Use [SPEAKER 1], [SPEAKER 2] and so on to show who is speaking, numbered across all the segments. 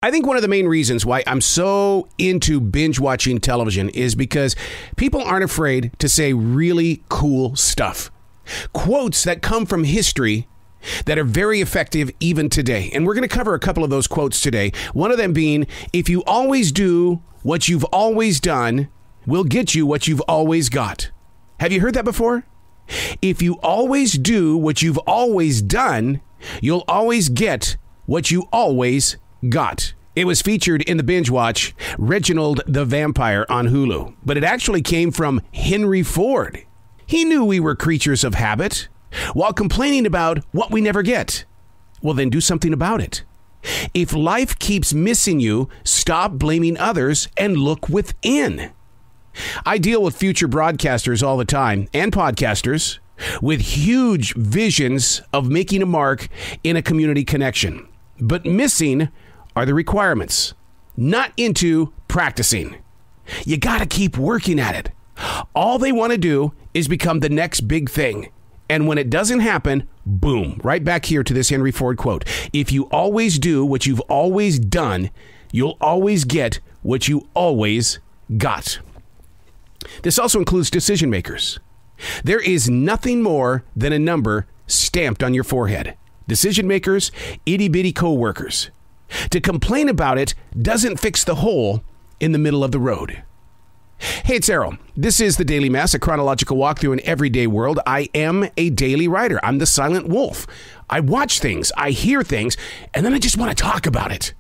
[SPEAKER 1] I think one of the main reasons why I'm so into binge watching television is because people aren't afraid to say really cool stuff. Quotes that come from history that are very effective even today. And we're going to cover a couple of those quotes today. One of them being, if you always do what you've always done, we'll get you what you've always got. Have you heard that before? If you always do what you've always done, you'll always get what you always got. It was featured in the binge watch Reginald the Vampire on Hulu, but it actually came from Henry Ford. He knew we were creatures of habit while complaining about what we never get. Well, then do something about it. If life keeps missing you, stop blaming others and look within. I deal with future broadcasters all the time and podcasters with huge visions of making a mark in a community connection, but missing are the requirements, not into practicing. You got to keep working at it. All they want to do is become the next big thing. And when it doesn't happen, boom, right back here to this Henry Ford quote. If you always do what you've always done, you'll always get what you always got. This also includes decision makers. There is nothing more than a number stamped on your forehead. Decision makers, itty-bitty co-workers. To complain about it doesn't fix the hole in the middle of the road. Hey, it's Errol. This is the Daily Mess, a chronological walk through an everyday world. I am a daily writer. I'm the silent wolf. I watch things, I hear things, and then I just want to talk about it.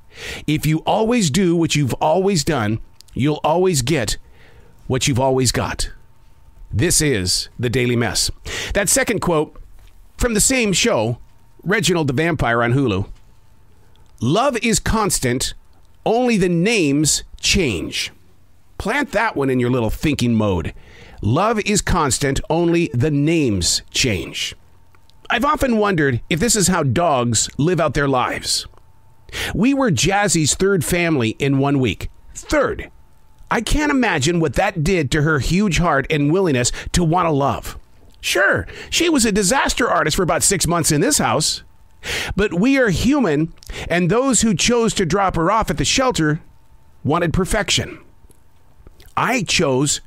[SPEAKER 1] If you always do what you've always done, you'll always get what you've always got. This is the Daily Mess. That second quote from the same show, Reginald the Vampire on Hulu. Love is constant, only the names change. Plant that one in your little thinking mode. Love is constant, only the names change. I've often wondered if this is how dogs live out their lives. We were Jazzy's third family in 1 week. Third. I can't imagine what that did to her huge heart and willingness to want to love. Sure, she was a disaster artist for about 6 months in this house. But we are human, and those who chose to drop her off at the shelter wanted perfection. I chose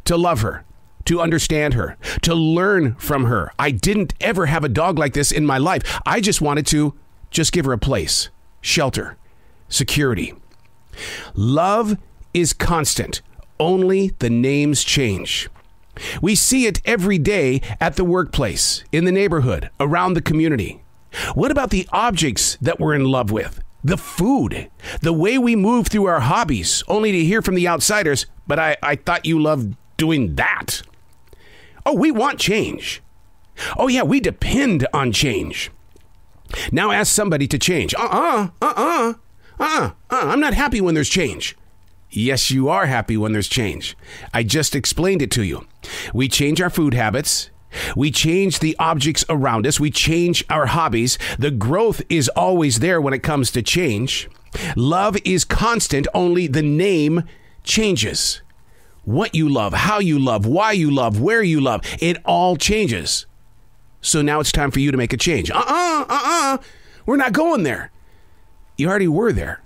[SPEAKER 1] to love her, to understand her, to learn from her. I didn't ever have a dog like this in my life. I just wanted to just give her a place, shelter, security. Love is constant. Only the names change. We see it every day at the workplace, in the neighborhood, around the community. What about the objects that we're in love with? The food, the way we move through our hobbies, only to hear from the outsiders, but I thought you loved doing that. Oh, we want change. Oh, yeah, we depend on change. Now ask somebody to change. I'm not happy when there's change. Yes, you are happy when there's change. I just explained it to you. We change our food habits. We change the objects around us. We change our hobbies. The growth is always there when it comes to change. Love is constant, only the name changes. What you love, how you love, why you love, where you love, it all changes. So now it's time for you to make a change. We're not going there. You already were there.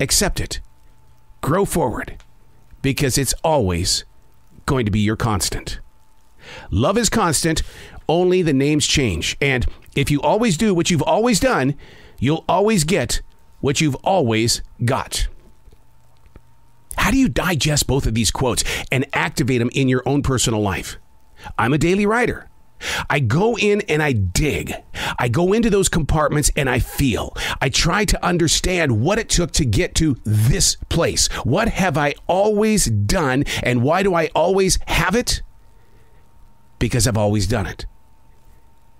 [SPEAKER 1] Accept it. Grow forward, because it's always going to be your constant. Love is constant, only the names change. And if you always do what you've always done, you'll always get what you've always got. How do you digest both of these quotes and activate them in your own personal life? I'm a daily writer. I go in and I dig. I go into those compartments and I feel. I try to understand what it took to get to this place. What have I always done, and why do I always have it? Because I've always done it.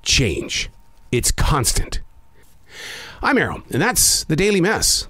[SPEAKER 1] Change. It's constant. I'm Errol, and that's the Daily Mess.